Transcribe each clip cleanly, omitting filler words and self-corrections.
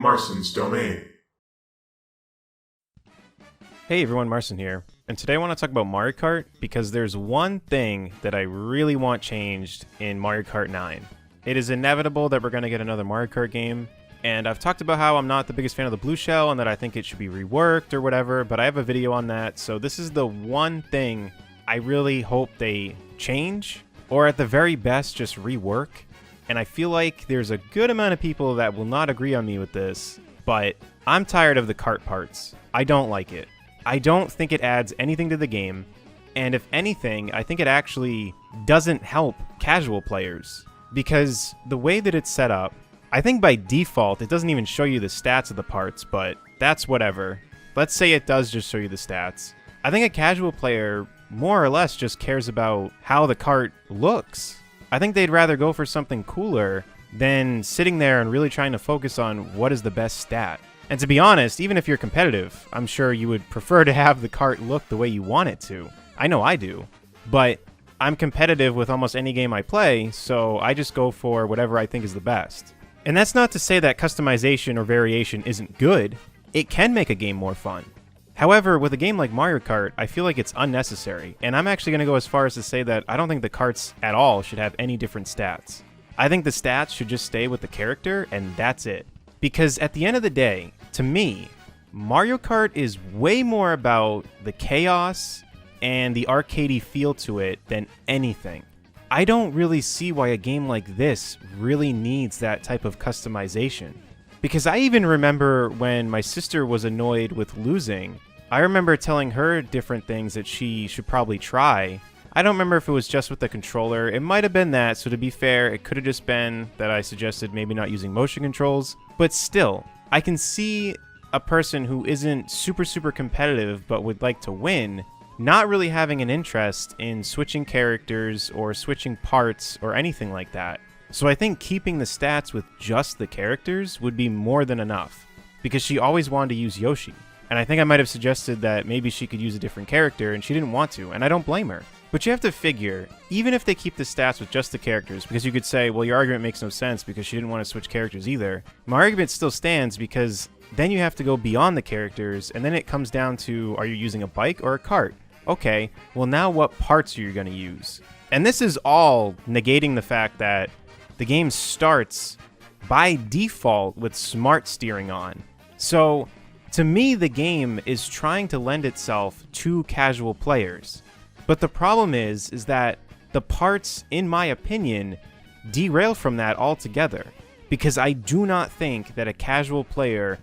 Marston's Domain. Hey everyone, Marson here, and today I want to talk about Mario Kart because there's one thing that I really want changed in Mario Kart 9. It is inevitable that we're going to get another Mario Kart game, and I've talked about how I'm not the biggest fan of the blue shell and that I think it should be reworked or whatever, but I have a video on that, so this is the one thing I really hope they change, or at the very best just rework. And I feel like there's a good amount of people that will not agree on me with this, but I'm tired of the kart parts. I don't like it. I don't think it adds anything to the game, and if anything, I think it actually doesn't help casual players, because the way that it's set up, I think by default it doesn't even show you the stats of the parts, but that's whatever. Let's say it does just show you the stats. I think a casual player more or less just cares about how the kart looks. I think they'd rather go for something cooler than sitting there and really trying to focus on what is the best stat. And to be honest, even if you're competitive, I'm sure you would prefer to have the kart look the way you want it to. I know I do. But I'm competitive with almost any game I play, so I just go for whatever I think is the best. And that's not to say that customization or variation isn't good. It can make a game more fun. However, with a game like Mario Kart, I feel like it's unnecessary, and I'm actually going to go as far as to say that I don't think the karts at all should have any different stats. I think the stats should just stay with the character, and that's it. Because at the end of the day, to me, Mario Kart is way more about the chaos and the arcadey feel to it than anything. I don't really see why a game like this really needs that type of customization. Because I even remember when my sister was annoyed with losing, I remember telling her different things that she should probably try. I don't remember if it was just with the controller. It might have been that, so to be fair, it could have just been that I suggested maybe not using motion controls. But still, I can see a person who isn't super competitive but would like to win not really having an interest in switching characters or switching parts or anything like that. So I think keeping the stats with just the characters would be more than enough, because she always wanted to use Yoshi. And I think I might have suggested that maybe she could use a different character, and she didn't want to, and I don't blame her. But you have to figure, even if they keep the stats with just the characters, because you could say, well, your argument makes no sense because she didn't want to switch characters either. My argument still stands because then you have to go beyond the characters, and then it comes down to, are you using a bike or a kart? Okay, well now what parts are you going to use? And this is all negating the fact that the game starts by default with smart steering on. So, to me, the game is trying to lend itself to casual players. But the problem is that the parts, in my opinion, derail from that altogether. Because I do not think that a casual player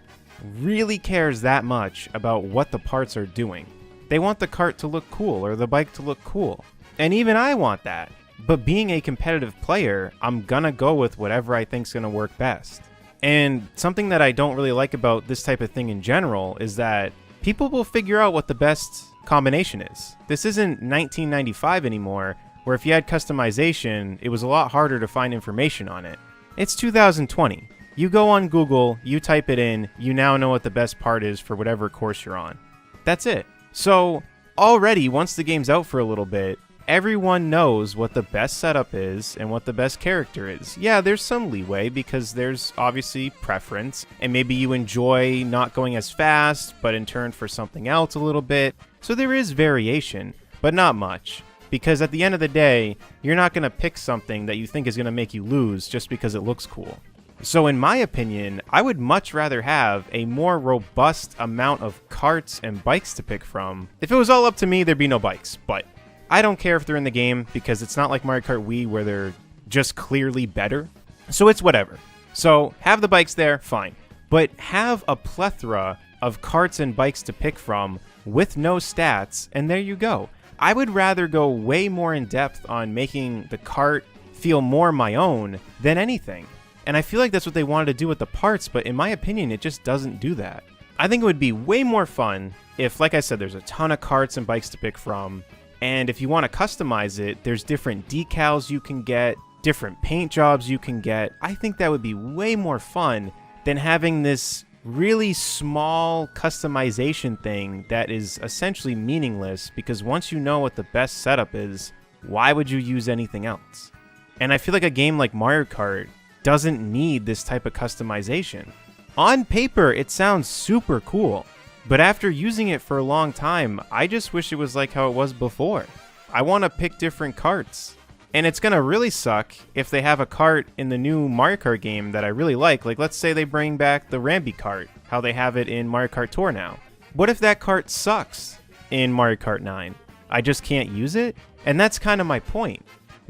really cares that much about what the parts are doing. They want the kart to look cool or the bike to look cool. And even I want that. But being a competitive player, I'm gonna go with whatever I think's gonna work best. And something that I don't really like about this type of thing in general is that people will figure out what the best combination is. This isn't 1995 anymore, where if you had customization, it was a lot harder to find information on it. It's 2020. You go on Google, you type it in, you now know what the best part is for whatever course you're on. That's it. So, already, once the game's out for a little bit, everyone knows what the best setup is and what the best character is. Yeah, there's some leeway because there's obviously preference, and maybe you enjoy not going as fast, but in turn for something else a little bit. So there is variation, but not much. Because at the end of the day, you're not going to pick something that you think is going to make you lose just because it looks cool. So in my opinion, I would much rather have a more robust amount of karts and bikes to pick from. If it was all up to me, there'd be no bikes, but I don't care if they're in the game because it's not like Mario Kart Wii where they're just clearly better. So it's whatever. So have the bikes there, fine. But have a plethora of karts and bikes to pick from with no stats, and there you go. I would rather go way more in depth on making the kart feel more my own than anything. And I feel like that's what they wanted to do with the parts, but in my opinion, it just doesn't do that. I think it would be way more fun if, like I said, there's a ton of karts and bikes to pick from. And if you want to customize it, there's different decals you can get, different paint jobs you can get. I think that would be way more fun than having this really small customization thing that is essentially meaningless, because once you know what the best setup is, why would you use anything else? And I feel like a game like Mario Kart doesn't need this type of customization. On paper, it sounds super cool. But after using it for a long time, I just wish it was like how it was before. I want to pick different karts. And it's going to really suck if they have a kart in the new Mario Kart game that I really like. Like, let's say they bring back the Rambi kart, how they have it in Mario Kart Tour now. What if that kart sucks in Mario Kart 9? I just can't use it? And that's kind of my point.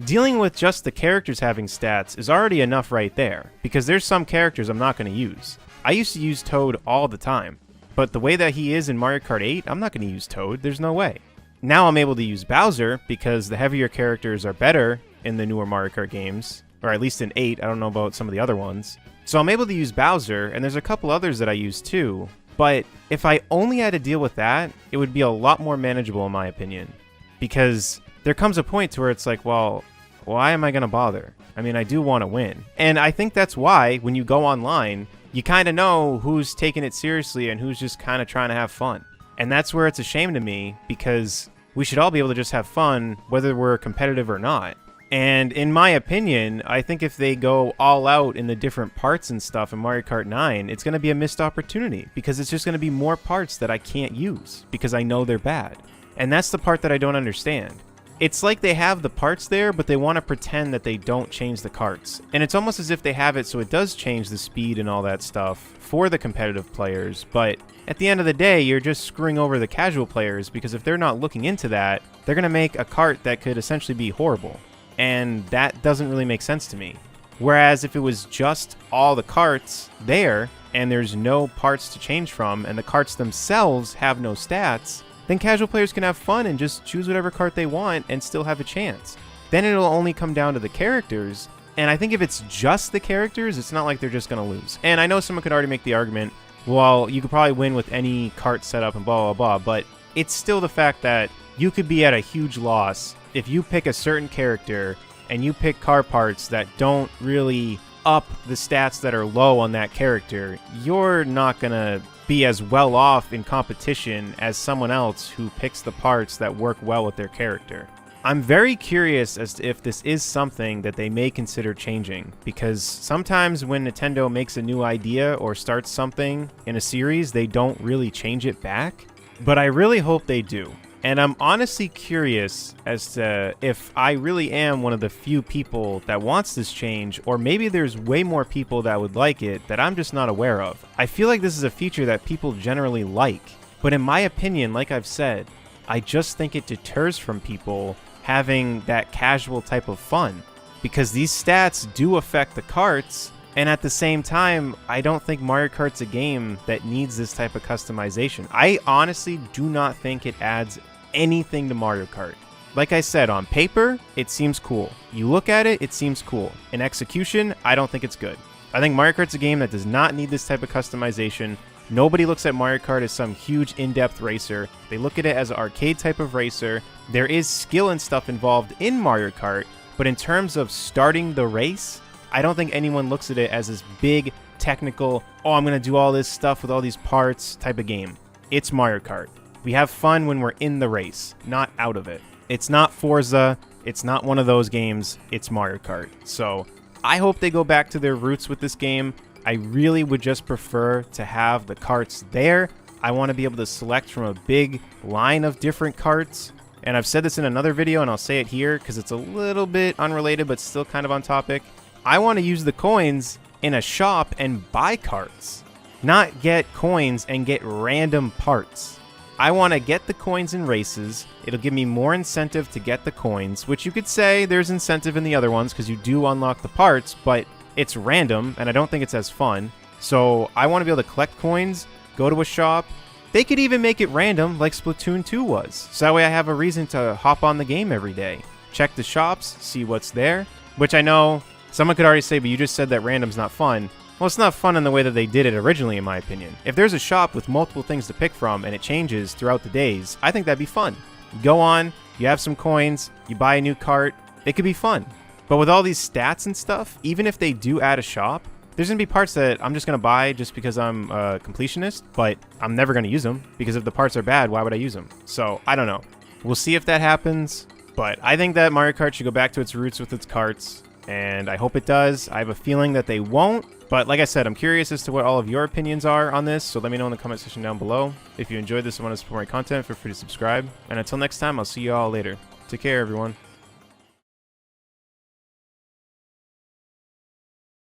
Dealing with just the characters having stats is already enough right there, because there's some characters I'm not going to use. I used to use Toad all the time, but the way that he is in Mario Kart 8, I'm not going to use Toad, there's no way. Now I'm able to use Bowser, because the heavier characters are better in the newer Mario Kart games, or at least in 8, I don't know about some of the other ones. So I'm able to use Bowser, and there's a couple others that I use too, but if I only had to deal with that, it would be a lot more manageable in my opinion. Because there comes a point to where it's like, well, why am I going to bother? I mean, I do want to win. And I think that's why, when you go online, you kind of know who's taking it seriously and who's just kind of trying to have fun. And that's where it's a shame to me, because we should all be able to just have fun, whether we're competitive or not. And in my opinion, I think if they go all out in the different parts and stuff in Mario Kart 9, it's going to be a missed opportunity, because it's just going to be more parts that I can't use, because I know they're bad. And that's the part that I don't understand. It's like they have the parts there, but they want to pretend that they don't change the karts. And it's almost as if they have it so it does change the speed and all that stuff for the competitive players, but at the end of the day, you're just screwing over the casual players, because if they're not looking into that, they're going to make a kart that could essentially be horrible. And that doesn't really make sense to me. Whereas if it was just all the karts there, and there's no parts to change from, and the karts themselves have no stats, then casual players can have fun and just choose whatever kart they want and still have a chance. Then it'll only come down to the characters, and I think if it's just the characters, it's not like they're just going to lose. And I know someone could already make the argument, well, you could probably win with any kart setup and blah, blah, blah, but it's still the fact that you could be at a huge loss if you pick a certain character and you pick car parts that don't really up the stats that are low on that character. You're not going to be as well off in competition as someone else who picks the parts that work well with their character. I'm very curious as to if this is something that they may consider changing, because sometimes when Nintendo makes a new idea or starts something in a series, they don't really change it back. But I really hope they do. And I'm honestly curious as to if I really am one of the few people that wants this change, or maybe there's way more people that would like it that I'm just not aware of. I feel like this is a feature that people generally like, but in my opinion, like I've said, I just think it deters from people having that casual type of fun, because these stats do affect the karts. And at the same time, I don't think Mario Kart's a game that needs this type of customization. I honestly do not think it adds anything to Mario Kart. Like I said, on paper, it seems cool. You look at it, it seems cool. In execution, I don't think it's good. I think Mario Kart's a game that does not need this type of customization. Nobody looks at Mario Kart as some huge in-depth racer. They look at it as an arcade type of racer. There is skill and stuff involved in Mario Kart, but in terms of starting the race, I don't think anyone looks at it as this big, technical, oh, I'm going to do all this stuff with all these parts type of game. It's Mario Kart. We have fun when we're in the race, not out of it. It's not Forza. It's not one of those games. It's Mario Kart. So I hope they go back to their roots with this game. I really would just prefer to have the karts there. I want to be able to select from a big line of different karts. And I've said this in another video, and I'll say it here because it's a little bit unrelated, but still kind of on topic. I want to use the coins in a shop and buy karts, not get coins and get random parts. I want to get the coins in races. It'll give me more incentive to get the coins, which you could say there's incentive in the other ones because you do unlock the parts, but it's random and I don't think it's as fun. So I want to be able to collect coins, go to a shop. They could even make it random like Splatoon 2 was. So that way I have a reason to hop on the game every day. Check the shops, see what's there, which I know someone could already say, but you just said that random's not fun. Well, it's not fun in the way that they did it originally, in my opinion. If there's a shop with multiple things to pick from and it changes throughout the days, I think that'd be fun. You go on, you have some coins, you buy a new cart, it could be fun. But with all these stats and stuff, even if they do add a shop, there's going to be parts that I'm just going to buy just because I'm a completionist, but I'm never going to use them because if the parts are bad, why would I use them? So, I don't know. We'll see if that happens, but I think that Mario Kart should go back to its roots with its karts. and I hope it does. I have a feeling that they won't, but like I said, I'm curious as to what all of your opinions are on this, so let me know in the comment section down below. If you enjoyed this and want to support my content, feel free to subscribe, and until next time, I'll see you all later. Take care, everyone.